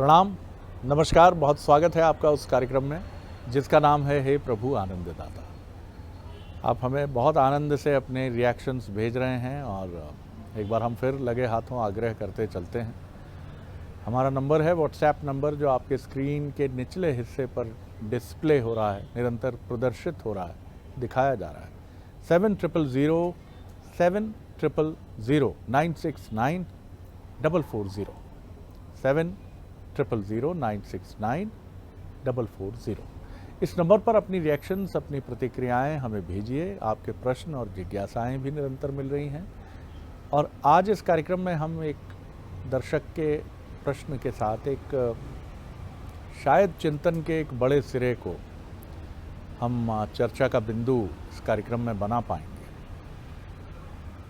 प्रणाम, नमस्कार, बहुत स्वागत है आपका उस कार्यक्रम में जिसका नाम है हे प्रभु आनंददाता। आप हमें बहुत आनंद से अपने रिएक्शंस भेज रहे हैं और एक बार हम फिर लगे हाथों आग्रह करते चलते हैं। हमारा नंबर है व्हाट्सएप नंबर जो आपके स्क्रीन के निचले हिस्से पर डिस्प्ले हो रहा है, निरंतर प्रदर्शित हो रहा है, दिखाया जा रहा है 7000 700 969 440 700 969 440। इस नंबर पर अपनी रिएक्शंस, अपनी प्रतिक्रियाएं हमें भेजिए। आपके प्रश्न और जिज्ञासाएं भी निरंतर मिल रही हैं और आज इस कार्यक्रम में हम एक दर्शक के प्रश्न के साथ एक शायद चिंतन के एक बड़े सिरे को हम चर्चा का बिंदु इस कार्यक्रम में बना पाएंगे।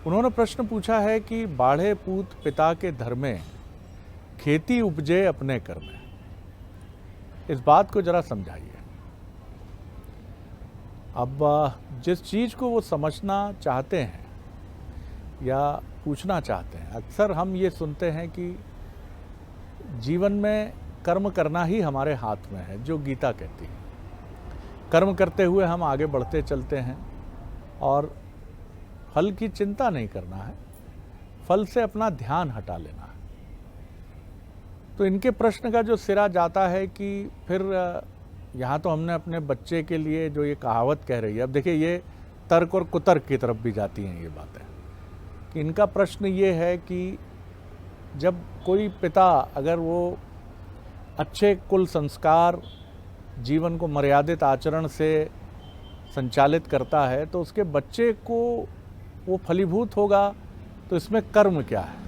उन्होंने प्रश्न पूछा है कि बाढ़े पूत पिता के धर्मे, खेती उपजे अपने कर में। इस बात को जरा समझाइए। अब जिस चीज़ को वो समझना चाहते हैं या पूछना चाहते हैं, अक्सर हम ये सुनते हैं कि जीवन में कर्म करना ही हमारे हाथ में है, जो गीता कहती है। कर्म करते हुए हम आगे बढ़ते चलते हैं और फल की चिंता नहीं करना है, फल से अपना ध्यान हटा लेना है। तो इनके प्रश्न का जो सिरा जाता है कि फिर यहाँ तो हमने अपने बच्चे के लिए जो ये कहावत कह रही है, अब देखिए ये तर्क और कुतर्क की तरफ भी जाती हैं ये बातें, कि इनका प्रश्न ये है कि जब कोई पिता अगर वो अच्छे कुल संस्कार, जीवन को मर्यादित आचरण से संचालित करता है तो उसके बच्चे को वो फलीभूत होगा, तो इसमें कर्म क्या है?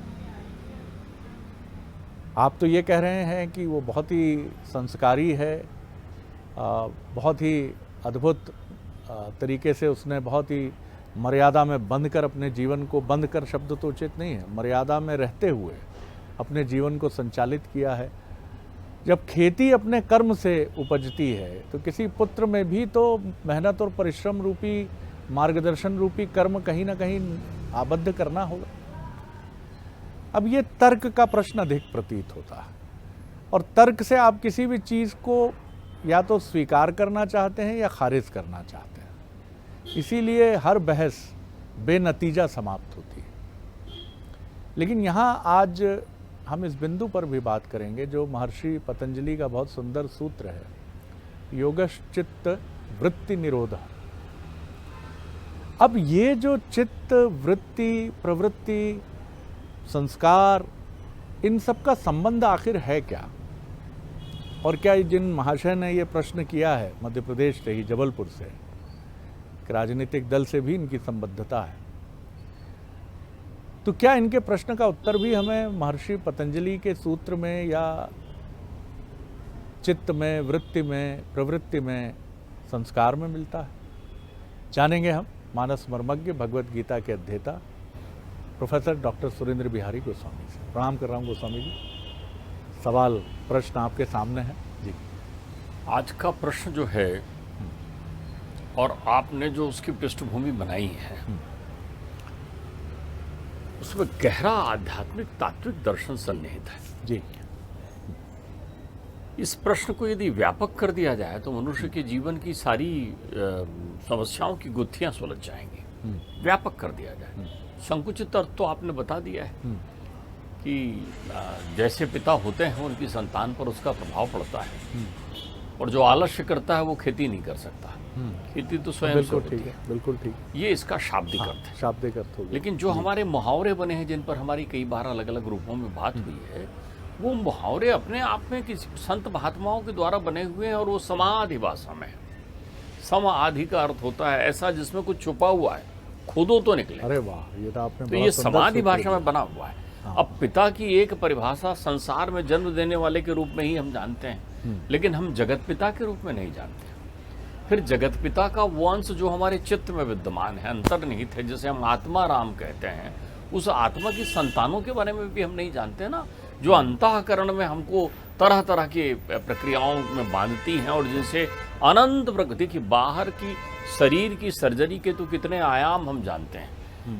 आप तो ये कह रहे हैं कि वो बहुत ही संस्कारी है, बहुत ही अद्भुत तरीके से उसने बहुत ही मर्यादा में बंध कर अपने जीवन को, बंद कर शब्द तो उचित नहीं है, मर्यादा में रहते हुए अपने जीवन को संचालित किया है। जब खेती अपने कर्म से उपजती है तो किसी पुत्र में भी तो मेहनत और परिश्रम रूपी, मार्गदर्शन रूपी कर्म कहीं ना कहीं आबद्ध करना होगा। अब ये तर्क का प्रश्न अधिक प्रतीत होता है और तर्क से आप किसी भी चीज़ को या तो स्वीकार करना चाहते हैं या खारिज करना चाहते हैं, इसीलिए हर बहस बेनतीजा समाप्त होती है। लेकिन यहाँ आज हम इस बिंदु पर भी बात करेंगे जो महर्षि पतंजलि का बहुत सुंदर सूत्र है, योगश्चित्त वृत्ति निरोध। अब ये जो चित्त, वृत्ति, प्रवृत्ति, संस्कार, इन सब का संबंध आखिर है क्या? और क्या जिन महाशय ने ये प्रश्न किया है मध्य प्रदेश से ही, जबलपुर से, एक राजनीतिक दल से भी इनकी संबद्धता है, तो क्या इनके प्रश्न का उत्तर भी हमें महर्षि पतंजलि के सूत्र में या चित्त में, वृत्ति में, प्रवृत्ति में, संस्कार में मिलता है? जानेंगे हम मानस मर्मज्ञ, भगवत गीता के अध्येता प्रोफेसर डॉक्टर सुरेंद्र बिहारी गोस्वामी से। प्रणाम कर रहा हूँ गोस्वामी जी। सवाल, प्रश्न आपके सामने है जी। आज का प्रश्न जो है और आपने जो उसकी पृष्ठभूमि बनाई है उसमें गहरा आध्यात्मिक तात्विक दर्शन सन्निहित है जी। इस प्रश्न को यदि व्यापक कर दिया जाए तो मनुष्य के जीवन की सारी समस्याओं की गुत्थियां सुलझ जाएंगी। व्यापक कर दिया जाए, संकुचित अर्थ तो आपने बता दिया है कि जैसे पिता होते हैं उनकी संतान पर उसका प्रभाव पड़ता है और जो आलस्य करता है वो खेती नहीं कर सकता। खेती तो स्वयं से होती है। बिल्कुल ठीक। ये इसका शाब्दिक अर्थ है। शाब्दिक अर्थ हो गया। लेकिन जो हमारे मुहावरे बने हैं, जिन पर हमारी कई बार अलग अलग रूपों में बात हुई है, वो मुहावरे अपने आप में किसी संत महात्माओं के द्वारा बने हुए हैं और वो समाधि भाषा में है। समाधि का अर्थ होता है ऐसा जिसमें कुछ छुपा हुआ है, खोदो तो निकले। अरे वाह, ये तो आपने तो ये समाधि भाषा में बना हुआ है। अब पिता की एक परिभाषा संसार में जन्म देने वाले के रूप में ही हम जानते हैं, लेकिन हम जगत पिता के रूप में नहीं जानते। फिर जगत पिता का वो अंश जो हमारे चित्त में विद्यमान है, अंतर्निहित है, जिसे हम आत्मा राम कहते हैं, उस आत्मा की संतानों के बारे में भी हम नहीं जानते ना, जो अंतःकरण में हमको तरह तरह की प्रक्रियाओं में बांधती हैं और जिनसे अनंत प्रकृति की बाहर की शरीर की सर्जरी के तो कितने आयाम हम जानते हैं,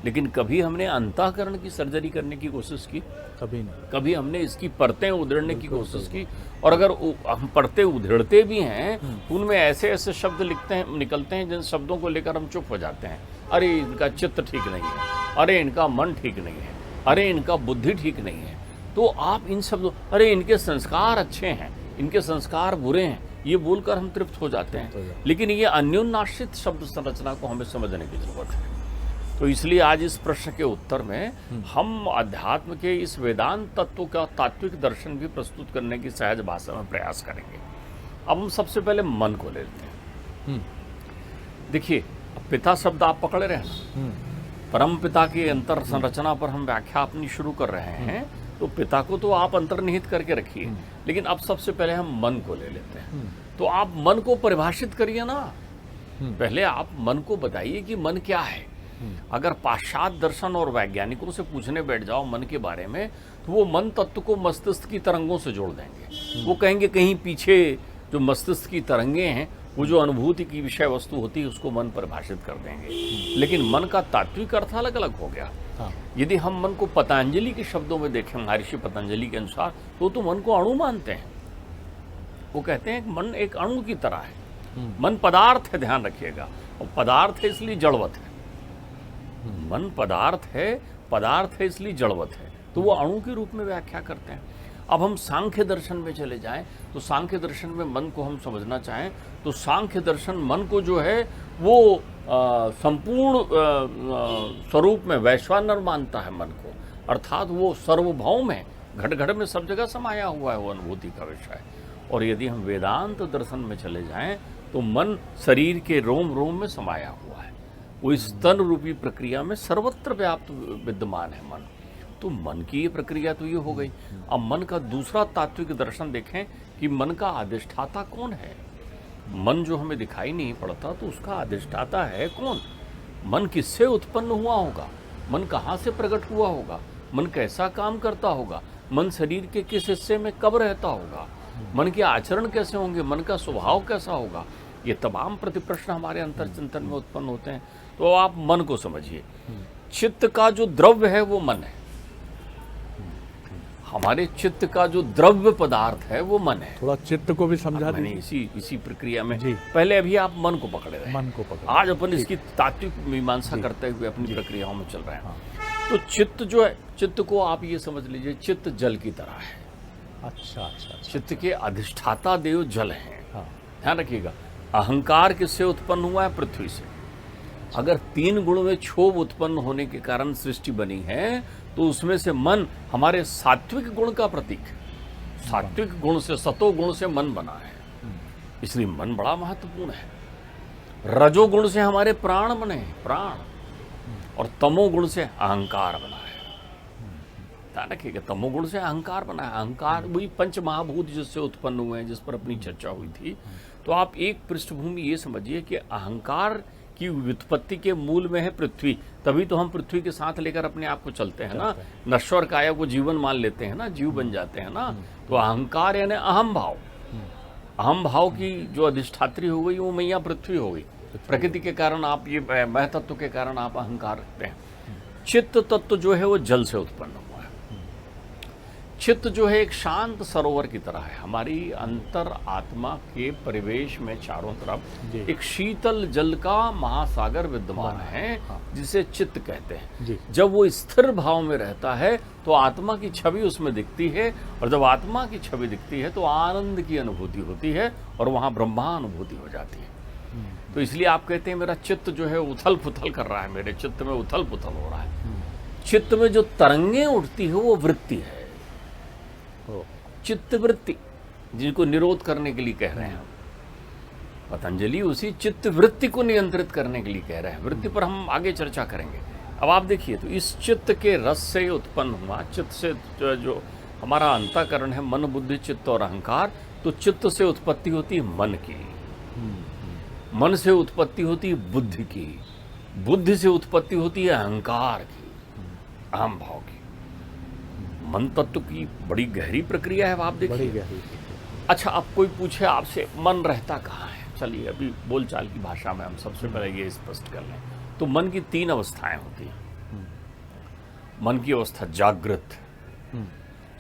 लेकिन कभी हमने अंतःकरण की सर्जरी करने की कोशिश की? कभी नहीं। कभी हमने इसकी परतें उधेड़ने की कोशिश की? और अगर हम परतें उधेड़ते भी हैं तो उनमें ऐसे ऐसे शब्द निकलते हैं जिन शब्दों को लेकर हम चुप हो जाते हैं। अरे इनका चित्त ठीक नहीं है, अरे इनका मन ठीक नहीं है, अरे इनका बुद्धि ठीक नहीं है। तो आप इन शब्दों, अरे इनके संस्कार अच्छे हैं, इनके संस्कार बुरे हैं, ये बोलकर हम तृप्त हो जाते हैं। लेकिन ये अन्योन्याश्रित शब्द संरचना को हमें समझने की जरूरत है। तो इसलिए आज इस प्रश्न के उत्तर में हम अध्यात्म के इस वेदांत तत्व का तात्विक दर्शन भी प्रस्तुत करने की सहज भाषा में प्रयास करेंगे। अब हम सबसे पहले मन को ले लेते हैं। देखिए, पिता शब्द आप पकड़े रहे ना, परम पिता की अंतर संरचना पर हम व्याख्या अपनी शुरू कर रहे हैं। तो पिता को तो आप अंतर्निहित करके रखिए, लेकिन अब सबसे पहले हम मन को ले लेते हैं। तो आप मन को परिभाषित करिए ना। पहले आप मन को बताइए कि मन क्या है। अगर पाश्चात्य दर्शन और वैज्ञानिकों से पूछने बैठ जाओ मन के बारे में, तो वो मन तत्व को मस्तिष्क की तरंगों से जोड़ देंगे। वो कहेंगे कहीं पीछे जो मस्तिष्क की तरंगे हैं, वो जो अनुभूति की विषय वस्तु होती है, उसको मन परिभाषित कर देंगे। लेकिन मन का तात्विक अर्थ अलग अलग हो गया। यदि हम मन को पतंजलि के शब्दों में देखें, महर्षि पतंजलि के अनुसार, तो मन को अणु मानते हैं। वो कहते हैं मन एक अणु की तरह है। मन पदार्थ है, ध्यान रखिएगा, और पदार्थ है इसलिए जड़वत है। मन पदार्थ है इसलिए जड़वत है। तो वो अणु के रूप में व्याख्या करते हैं। अब हम सांख्य दर्शन में चले जाएं, तो सांख्य दर्शन में मन को हम समझना चाहें तो सांख्य दर्शन मन को जो है वो संपूर्ण स्वरूप में वैश्वानर मानता है मन को, अर्थात वो सर्वभौम है, घट घट में सब जगह समाया हुआ है वो अनुभूति का विषय। और यदि हम वेदांत दर्शन में चले जाएं तो मन शरीर के रोम रोम में समाया हुआ है, वो इस तन रूपी प्रक्रिया में सर्वत्र व्याप्त विद्यमान है मन। तो मन की ये प्रक्रिया तो ये हो गई। अब मन का दूसरा तात्विक दर्शन देखें कि मन का अधिष्ठाता कौन है। मन जो हमें दिखाई नहीं पड़ता, तो उसका अधिष्ठाता है कौन? मन किससे उत्पन्न हुआ होगा? मन कहाँ से प्रकट हुआ होगा? मन कैसा काम करता होगा? मन शरीर के किस हिस्से में कब रहता होगा? मन के आचरण कैसे होंगे? मन का स्वभाव कैसा होगा? ये तमाम प्रतिप्रश्न हमारे अंतर चिंतन में उत्पन्न होते हैं। तो आप मन को समझिए। चित्त का जो द्रव्य है वो मन है। हमारे चित्त का जो द्रव्य पदार्थ है वो मन है। थोड़ा चित्त को भी समझा मैंने इसी प्रक्रिया में पहले अभी आप मन को पकड़े रहे। मन को पकड़े। आज अपन इसकी तात्विक मीमांसा करते हुए अपनी प्रक्रियाओं में चल रहे हैं। तो चित्त जो है, चित्त को आप ये समझ लीजिए, चित्त जल की तरह है। अच्छा। चित्त के अधिष्ठाता देव जल हैं। ध्यान रखिएगा, अहंकार किससे उत्पन्न हुआ है? पृथ्वी से। अगर 3 गुणों में क्षोभ उत्पन्न होने के कारण सृष्टि बनी है, तो उसमें से मन हमारे सात्विक गुण का प्रतीक है। सात्विक गुण से, सतो गुण से मन बना है, इसलिए मन बड़ा महत्वपूर्ण है। रजोगुण से हमारे प्राण बने, प्राण, और तमोगुण से अहंकार बना है। ध्यान रखिएगा, तमोगुण से अहंकार बना है। अहंकार वही पंच महाभूत जिससे उत्पन्न हुए हैं, जिस पर अपनी चर्चा हुई थी। तो आप एक पृष्ठभूमि ये समझिए कि अहंकार की व्युत्पत्ति के मूल में है पृथ्वी। तभी तो हम पृथ्वी के साथ लेकर अपने आप को चलते हैं ना। नश्वर काया को जीवन मान लेते हैं ना, जीव बन जाते हैं ना। तो अहंकार यानी अहम भाव, अहम भाव की जो अधिष्ठात्री हो गई वो मैया पृथ्वी हो गई। प्रकृति के कारण आप ये मैं तत्व के कारण आप अहंकार रखते हैं। चित्त तत्व जो है वो जल से उत्पन्न हुआ है। चित्त जो है एक शांत सरोवर की तरह है। हमारी अंतर आत्मा के परिवेश में चारों तरफ एक शीतल जल का महासागर विद्यमान है, जिसे चित्त कहते हैं। जब वो स्थिर भाव में रहता है तो आत्मा की छवि उसमें दिखती है, और जब आत्मा की छवि दिखती है तो आनंद की अनुभूति होती है, और वहाँ ब्रह्मानुभूति हो जाती है। तो इसलिए आप कहते हैं मेरा चित्त जो है उथल पुथल कर रहा है, मेरे चित्त में उथल पुथल हो रहा है। चित्त में जो तरंगें उठती है वो वृत्ति है, चित्त वृत्ति, जिनको निरोध करने के लिए कह रहे हैं। पतंजलि उसी चित्त वृत्ति को नियंत्रित करने के लिए कह रहे हैं। वृत्ति पर हम आगे चर्चा करेंगे। अब आप देखिए, तो इस चित्त के रस से उत्पन्न हुआ, चित्त से जो हमारा अंतःकरण है, मन बुद्धि चित्त और अहंकार, तो चित्त से उत्पत्ति होती है मन की, मन से उत्पत्ति होती है बुद्धि की, बुद्धि से उत्पत्ति होती है अहंकार की, अहम भाव की। मन तत्व की बड़ी गहरी प्रक्रिया है, आप देखिए। अच्छा, अब कोई पूछे आपसे मन रहता कहाँ है? चलिए अभी बोलचाल की भाषा में हम सबसे पहले ये स्पष्ट कर लें। तो मन की 3 अवस्थाएं होती हैं। मन की अवस्था जागृत,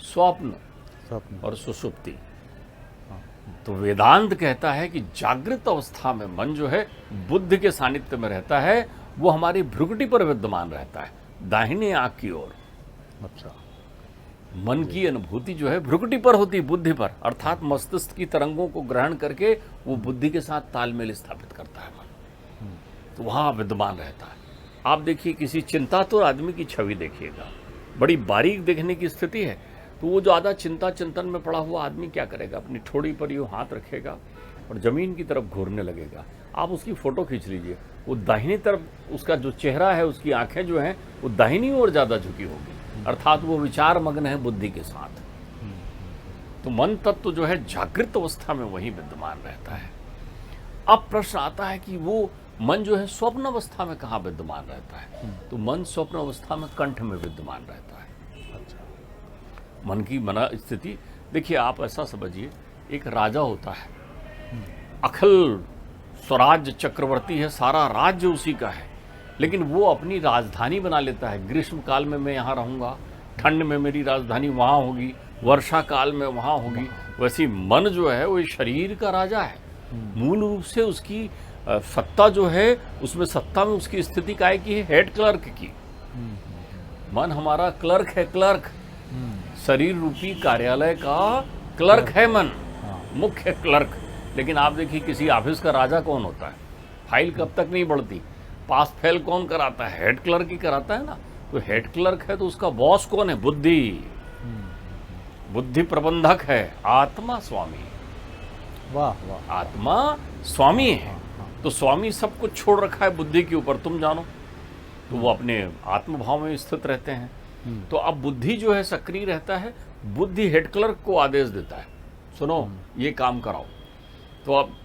स्वप्न स्वप्न। और सुषुप्ति। तो वेदांत कहता है कि जागृत अवस्था में मन जो है बुद्ध के सानिध्य में रहता है, वो हमारी भ्रुकुटी पर विद्यमान रहता है, दाहिने आंख की ओर। अच्छा। मन की अनुभूति जो है भ्रुकुटी पर होती, बुद्धि पर, अर्थात मस्तिष्क की तरंगों को ग्रहण करके वो बुद्धि के साथ तालमेल स्थापित करता है मन, तो वहां विद्यमान रहता है। आप देखिए किसी चिंतातुर आदमी की छवि देखिएगा, बड़ी बारीक देखने की स्थिति है, तो वो जो आधा चिंता चिंतन में पड़ा हुआ आदमी क्या करेगा, अपनी ठोड़ी पर यूं हाथ रखेगा और जमीन की तरफ घूरने लगेगा। आप उसकी फोटो खींच लीजिए, वो दाहिनी तरफ उसका जो चेहरा है, उसकी आंखें जो हैं वो दाहिनी ओर ज्यादा झुकी होगी, अर्थात वो विचार मग्न है बुद्धि के साथ। तो मन तत्व जो है जागृत अवस्था में वही विद्यमान रहता है। अब प्रश्न आता है कि वो मन जो है स्वप्न अवस्था में कहाँ विद्यमान रहता है? तो मन स्वप्न अवस्था में कंठ में विद्यमान रहता है। मन की मना स्थिति देखिए, आप ऐसा समझिए, एक राजा होता है, अखिल स्वराज्य चक्रवर्ती है, सारा राज्य उसी का है, लेकिन वो अपनी राजधानी बना लेता है। ग्रीष्म काल में मैं यहाँ रहूँगा, ठंड में मेरी राजधानी वहाँ होगी, वर्षा काल में वहाँ होगी। वैसे मन जो है वो शरीर का राजा है, मूल रूप से उसकी सत्ता जो है, उसमें सत्ता में उसकी स्थिति काय की है, हेड क्लर्क की। मन हमारा क्लर्क है, क्लर्क, शरीर रूपी कार्यालय का क्लर्क है मन, मुख्य क्लर्क। लेकिन आप देखिए किसी ऑफिस का राजा कौन होता है? फाइल कब तक नहीं बढ़ती, पास फेल कौन कराता है? हेड क्लर्क ही कराता है ना। तो हेड क्लर्क है तो उसका बॉस कौन है? बुद्धि, बुद्धि प्रबंधक है, आत्मा स्वामी। वाह वाह। आत्मा स्वामी है, तो स्वामी सब कुछ छोड़ रखा है बुद्धि के ऊपर, तुम जानो। तो वो अपने आत्मभाव में स्थित रहते हैं। तो अब बुद्धि जो है सक्रिय रहता है, बुद्धि हेड क्लर्क को आदेश देता है, सुनो ये काम कराओ। तो अब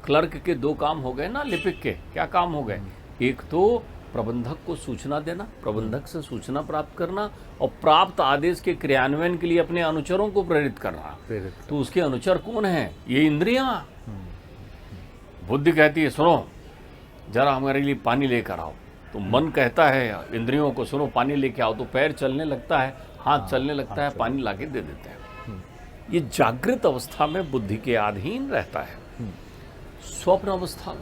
क्लर्क के दो काम हो गए ना, लिपिक के क्या काम हो गए? एक तो प्रबंधक को सूचना देना, प्रबंधक से सूचना प्राप्त करना, और प्राप्त आदेश के क्रियान्वयन के लिए अपने अनुचरों को प्रेरित करना। तो उसके अनुचर कौन है? ये इंद्रियां। बुद्धि कहती है सुनो जरा हमारे लिए पानी लेकर आओ, तो मन कहता है इंद्रियों को सुनो पानी लेके आओ, तो पैर चलने लगता है, हाथ चलने लगता है, पानी लाके दे देते हैं। ये जागृत अवस्था में बुद्धि के अधीन रहता है। स्वप्न अवस्था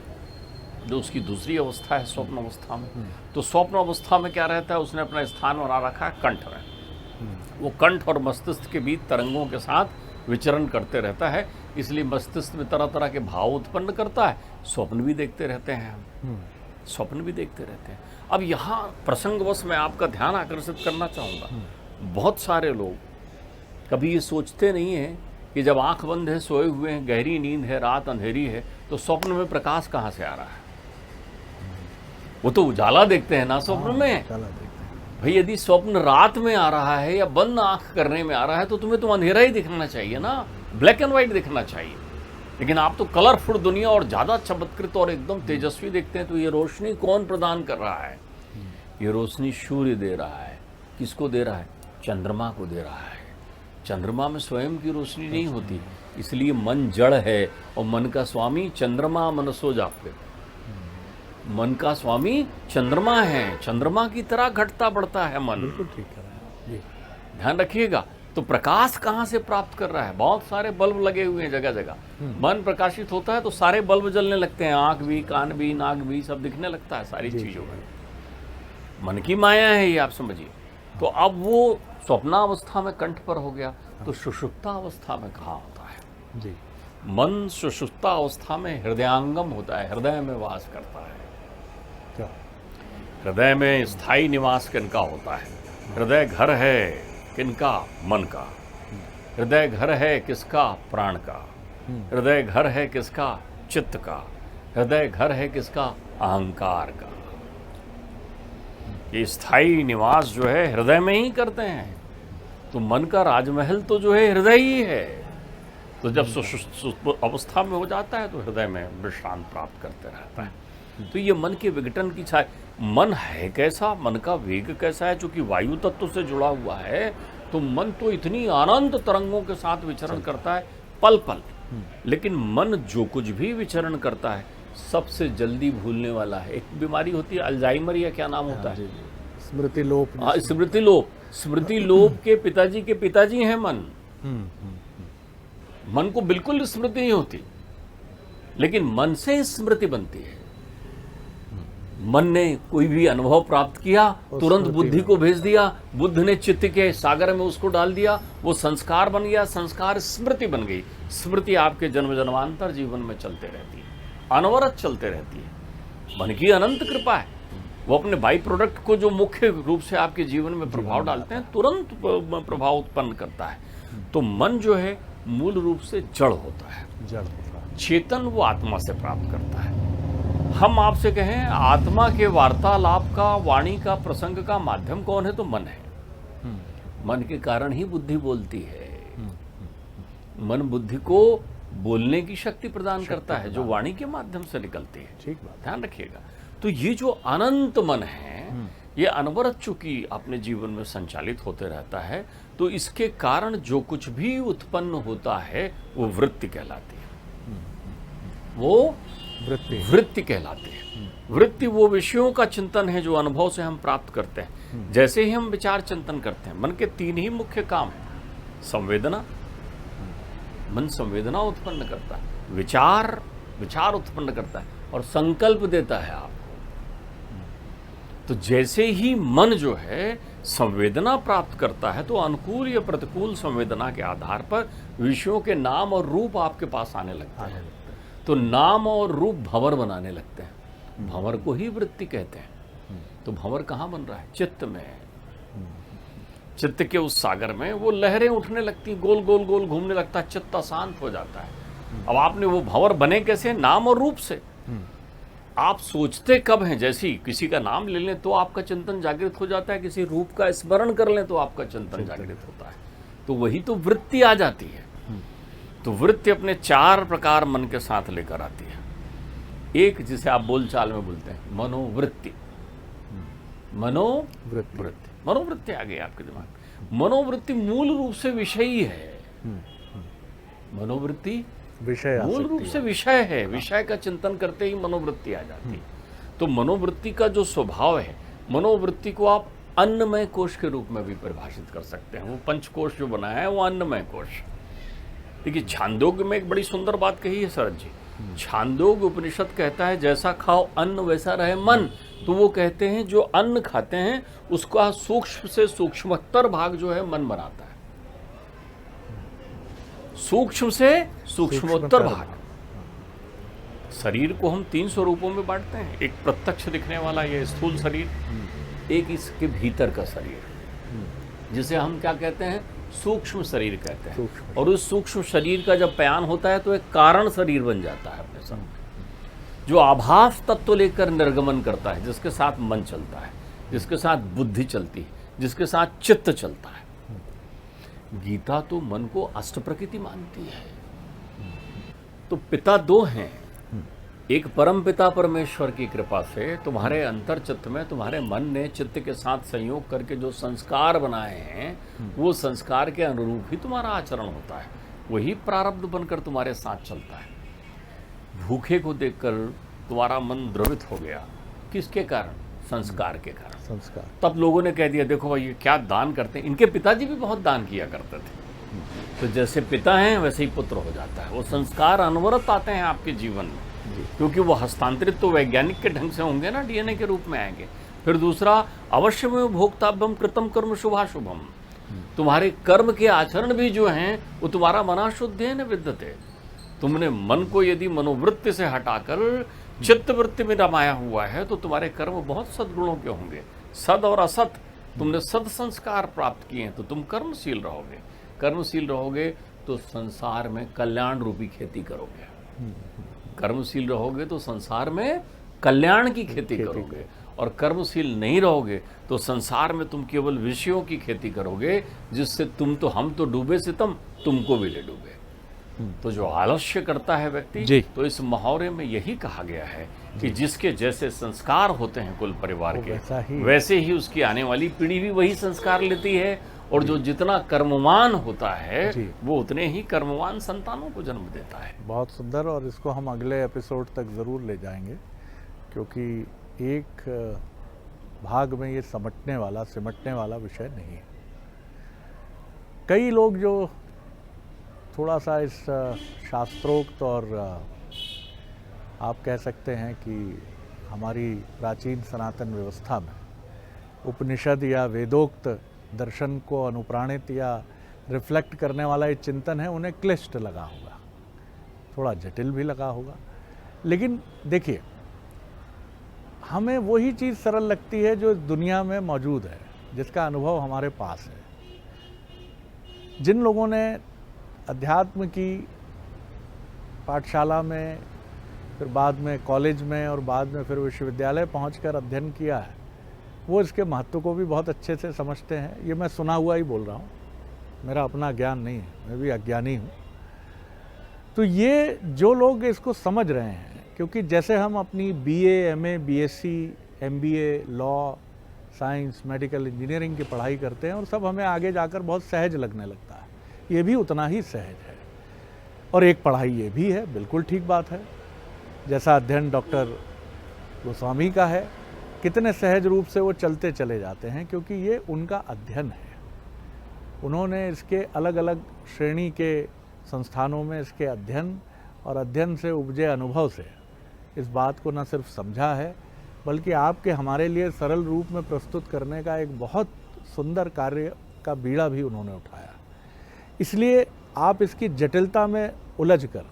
जो उसकी दूसरी अवस्था है, स्वप्न अवस्था में, तो स्वप्न अवस्था में क्या रहता है? उसने अपना स्थान बना रखा है कंठ में। वो कंठ और मस्तिष्क के बीच तरंगों के साथ विचरण करते रहता है, इसलिए मस्तिष्क में तरह तरह के भाव उत्पन्न करता है। स्वप्न भी देखते रहते हैं हम, स्वप्न भी देखते रहते हैं। अब यहाँ प्रसंगवश मैं आपका ध्यान आकर्षित करना चाहूँगा, बहुत सारे लोग कभी ये सोचते नहीं हैं कि जब आंख बंद है, सोए हुए हैं, गहरी नींद है, रात अंधेरी है, तो स्वप्न में प्रकाश कहाँ से आ रहा है? वो तो उजाला देखते हैं ना स्वप्न में। भाई यदि स्वप्न रात में आ रहा है या बंद आंख करने में आ रहा है, तो तुम्हें तो अंधेरा ही दिखना चाहिए ना, ब्लैक एंड व्हाइट दिखना चाहिए। लेकिन आप तो कलरफुल दुनिया और ज्यादा चमत्कृत और एकदम तेजस्वी देखते हैं। तो ये रोशनी कौन प्रदान कर रहा है? ये रोशनी सूर्य दे रहा है। किसको दे रहा है? चंद्रमा को दे रहा है। चंद्रमा में स्वयं की रोशनी नहीं होती, इसलिए मन जड़ है और मन का स्वामी चंद्रमा मनसो जाते। मन का स्वामी चंद्रमा है, चंद्रमा की तरह घटता बढ़ता है मन। बिल्कुल ठीक है जी, ध्यान रखिएगा। तो प्रकाश कहाँ से प्राप्त कर रहा है? बहुत सारे बल्ब लगे हुए हैं जगह जगह। मन प्रकाशित होता है तो सारे बल्ब जलने लगते हैं, आंख भी, कान भी, नाक भी, सब दिखने लगता है सारी चीजों में। मन की माया है ये, आप समझिए। तो अब वो स्वप्नावस्था में कंठ पर हो गया, तो सुषुप्ता अवस्था में कहाँ होता है जी? मन सुषुप्ता अवस्था में हृदयांगम होता है, हृदय में वास करता है। क्या? हृदय में स्थायी निवास किनका होता है? हृदय घर है किनका? मन का। हृदय घर है किसका? प्राण का। हृदय घर है किसका? चित्त का। हृदय घर है किसका? अहंकार का। ये स्थायी निवास जो है हृदय में ही करते हैं। तो मन का राजमहल तो जो है हृदय ही है। तो जब सुषुप्त अवस्था में हो जाता है तो हृदय में विश्रांति प्राप्त करते रहता है। तो ये मन के विघटन की छाया। मन है कैसा? मन का वेग कैसा है? चूंकि वायु तत्व से जुड़ा हुआ है, तो मन तो इतनी अनंत तरंगों के साथ विचरण करता है पल पल। लेकिन मन जो कुछ भी विचरण करता है सबसे जल्दी भूलने वाला है। एक बीमारी होती है अल्जाइमर, या क्या नाम होता है? स्मृति लोप। हाँ, स्मृति लोप। स्मृति लोप के पिताजी हैं मन। मन को बिल्कुल स्मृति नहीं होती, लेकिन मन से स्मृति बनती है। मन ने कोई भी अनुभव प्राप्त किया, तुरंत बुद्धि को भेज दिया, बुद्ध ने चित्त के सागर में उसको डाल दिया, वो संस्कार बन गया, संस्कार स्मृति बन गई। स्मृति आपके जन्म जन्मांतर जीवन में चलते रहती है, अनवरत चलते रहती है। मन की अनंत कृपा है, वो अपने बाई प्रोडक्ट को जो मुख्य रूप से आपके जीवन में प्रभाव डालते हैं, तुरंत प्रभाव उत्पन्न करता है। तो मन जो है मूल रूप से जड़ होता है, चेतन वो आत्मा से प्राप्त करता है। हम आपसे कहें आत्मा के वार्तालाप का, वाणी का, प्रसंग का माध्यम कौन है, तो मन है। मन के कारण ही बुद्धि बोलती है। मन बुद्धि को बोलने की शक्ति प्रदान करता है, जो वाणी के माध्यम से निकलती है। ठीक बात, ध्यान रखिएगा। तो ये जो अनंत मन है, ये अनवरत चूंकि अपने जीवन में संचालित होते रहता है, तो इसके कारण जो कुछ भी उत्पन्न होता है वो वृत्ति कहलाती है। वो वृत्ति कहलाती है। वृत्ति वो विषयों का चिंतन है जो अनुभव से हम प्राप्त करते हैं। जैसे ही हम विचार चिंतन करते हैं, मन के 3 ही मुख्य काम है। संवेदना, मन संवेदना उत्पन्न करता है, विचार उत्पन्न करता है, और संकल्प देता है आपको। तो जैसे ही मन जो है संवेदना प्राप्त करता है, तो अनुकूल या प्रतिकूल संवेदना के आधार पर विषयों के नाम और रूप आपके पास आने लगते हैं। तो नाम और रूप भंवर बनाने लगते हैं। भंवर को ही वृत्ति कहते हैं। तो भंवर कहाँ बन रहा है? चित्त में। चित्त के उस सागर में वो लहरें उठने लगती, गोल गोल गोल घूमने लगता है, चित्त अशांत हो जाता है। अब आपने वो भंवर बने कैसे? नाम और रूप से। आप सोचते कब हैं? जैसे किसी का नाम ले लें तो आपका चिंतन जागृत हो जाता है, किसी रूप का स्मरण कर लें तो आपका चिंतन जागृत होता है। तो वही तो वृत्ति आ जाती है। तो वृत्ति अपने 4 प्रकार मन के साथ लेकर आती है। एक जिसे आप बोलचाल में बोलते हैं मनोवृत्ति। मनोवृत्ति आ गई आपके दिमाग में। मनोवृत्ति मूल रूप से विषय ही है। मनोवृत्ति विषय मूल रूप से विषय है। विषय का चिंतन करते ही मनोवृत्ति आ जाती है। तो मनोवृत्ति का जो स्वभाव है, मनोवृत्ति को आप अन्नमय कोश के रूप में भी परिभाषित कर सकते हैं। वो पंचकोश जो बनाया है वो अन्नमय कोश। देखिए, छांदोग्य में एक बड़ी सुंदर बात कही है शरद जी। छांदोग्य उपनिषद कहता है जैसा खाओ अन्न वैसा रहे मन। तो वो कहते हैं जो अन्न खाते हैं उसका सूक्ष्म से सूक्ष्मतर भाग जो है मन बनाता है। सूक्ष्म से सूक्ष्मोत्तर भाग। शरीर को हम 3 स्वरूपों में बांटते हैं। एक प्रत्यक्ष दिखने वाला ये स्थूल शरीर, एक इसके भीतर का शरीर, जिसे हम क्या कहते हैं? सूक्ष्म शरीर कहते हैं। और उस सूक्ष्म शरीर का जब बयान होता है तो एक कारण शरीर बन जाता है अपने सामने, जो आभास तत्व लेकर निर्गमन करता है, जिसके साथ मन चलता है, जिसके साथ बुद्धि चलती है, जिसके साथ चित्त चलता है। गीता तो मन को अष्ट प्रकृति मानती है। तो पिता 2 हैं। एक परम पिता परमेश्वर की कृपा से तुम्हारे अंतर चित्त में तुम्हारे मन ने चित्त के साथ संयोग करके जो संस्कार बनाए हैं, वो संस्कार के अनुरूप ही तुम्हारा आचरण होता है। वही प्रारब्ध बनकर तुम्हारे साथ चलता है। भूखे को देखकर तुम्हारा मन द्रवित हो गया, किसके कारण? संस्कार के कारण। संस्कार। तब लोगों ने कह दिया देखो भाई ये क्या दान करते हैं। इनके पिताजी भी बहुत दान किया करते थे। तो जैसे पिता हैं वैसे ही पुत्र हो जाता है। वो संस्कार अनवरत आते हैं आपके जीवन में, क्योंकि वो हस्तांतरित तो वैज्ञानिक के ढंग से होंगे ना, डीएनए के रूप में आएंगे। फिर दूसरा, अवश्य में भोक्तव्यम कृतम कर्म शुभाशुभम। तुम्हारे कर्म के आचरण भी जो हैं वो तुम्हारा मनाशुद्धेन विद्यते। तुमने मन को यदि मनोवृत्ति से हटाकर चित्त वृत्ति में रमाया हुआ है तो तुम्हारे कर्म बहुत सद्गुणों के होंगे। सद और असत, तुमने सद संस्कार प्राप्त किए हैं तो तुम कर्मशील रहोगे। कर्मशील रहोगे तो संसार में कल्याण रूपी खेती करोगे। कर्मशील रहोगे तो संसार में कल्याण की खेती करोगे। और कर्मशील नहीं रहोगे तो संसार में तुम केवल विषयों की खेती करोगे, जिससे हम तो डूबे सितम, तुमको भी ले डूबे। तो जो आलस्य करता है व्यक्ति, तो इस मुहावरे में यही कहा गया है कि जिसके जैसे संस्कार होते हैं कुल परिवार के, वैसे ही उसकी आने वाली पीढ़ी भी वही संस्कार लेती है। और जो जितना कर्मवान होता है वो उतने ही कर्मवान संतानों को जन्म देता है। बहुत सुंदर। और इसको हम अगले एपिसोड तक ज़रूर ले जाएंगे, क्योंकि एक भाग में ये सिमटने वाला विषय नहीं है। कई लोग जो थोड़ा सा इस शास्त्रोक्त और आप कह सकते हैं कि हमारी प्राचीन सनातन व्यवस्था में उपनिषद या वेदोक्त दर्शन को अनुप्राणित या रिफ्लेक्ट करने वाला ये चिंतन है, उन्हें क्लिष्ट लगा होगा, थोड़ा जटिल भी लगा होगा। लेकिन देखिए, हमें वही चीज़ सरल लगती है जो दुनिया में मौजूद है, जिसका अनुभव हमारे पास है। जिन लोगों ने अध्यात्म की पाठशाला में, फिर बाद में कॉलेज में और बाद में फिर विश्वविद्यालय पहुंचकर अध्ययन किया है, वो इसके महत्व को भी बहुत अच्छे से समझते हैं। ये मैं सुना हुआ ही बोल रहा हूँ, मेरा अपना ज्ञान नहीं है, मैं भी अज्ञानी हूँ। तो ये जो लोग इसको समझ रहे हैं, क्योंकि जैसे हम अपनी BA, MA, BSc, MBA, law, science, medical, engineering की पढ़ाई करते हैं और सब हमें आगे जाकर बहुत सहज लगने लगता है, ये भी उतना ही सहज है। और एक पढ़ाई ये भी है, बिल्कुल ठीक बात है, जैसा अध्ययन डॉक्टर गोस्वामी का है, कितने सहज रूप से वो चलते चले जाते हैं, क्योंकि ये उनका अध्ययन है। उन्होंने इसके अलग अलग श्रेणी के संस्थानों में इसके अध्ययन और अध्ययन से उपजे अनुभव से इस बात को न सिर्फ समझा है, बल्कि आपके हमारे लिए सरल रूप में प्रस्तुत करने का एक बहुत सुंदर कार्य का बीड़ा भी उन्होंने उठाया। इसलिए आप इसकी जटिलता में उलझकर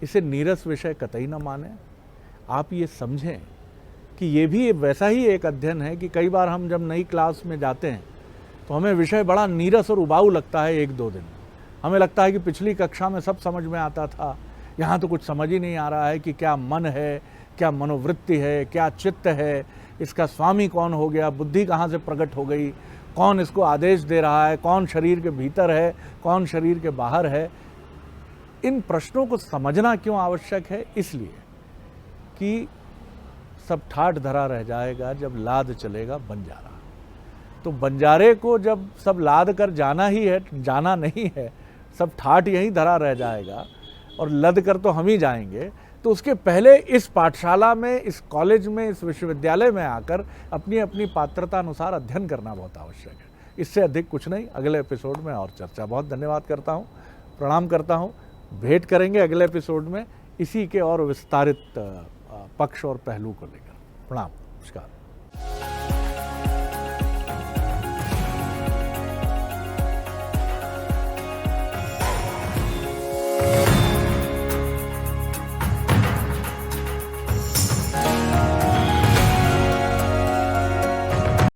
इसे नीरस विषय कतई न मानें। आप ये समझें कि ये भी वैसा ही एक अध्ययन है कि कई बार हम जब नई क्लास में जाते हैं तो हमें विषय बड़ा नीरस और उबाऊ लगता है। 1-2 दिन हमें लगता है कि पिछली कक्षा में सब समझ में आता था, यहाँ तो कुछ समझ ही नहीं आ रहा है कि क्या मन है, क्या मनोवृत्ति है, क्या चित्त है, इसका स्वामी कौन हो गया, बुद्धि कहाँ से प्रकट हो गई, कौन इसको आदेश दे रहा है, कौन शरीर के भीतर है, कौन शरीर के बाहर है। इन प्रश्नों को समझना क्यों आवश्यक है? इसलिए कि सब ठाठ धरा रह जाएगा जब लाद चलेगा बंजारा। तो बंजारे को जब सब लाद कर जाना ही है, जाना नहीं है, सब ठाठ यहीं धरा रह जाएगा और लद कर तो हम ही जाएंगे। तो उसके पहले इस पाठशाला में, इस कॉलेज में, इस विश्वविद्यालय में आकर अपनी अपनी पात्रता अनुसार अध्ययन करना बहुत आवश्यक है। इससे अधिक कुछ नहीं। अगले एपिसोड में और चर्चा। बहुत धन्यवाद करता हूँ, प्रणाम करता हूँ। भेंट करेंगे अगले एपिसोड में इसी के और विस्तारित पक्ष और पहलू को लेकर। प्रणाम, नमस्कार।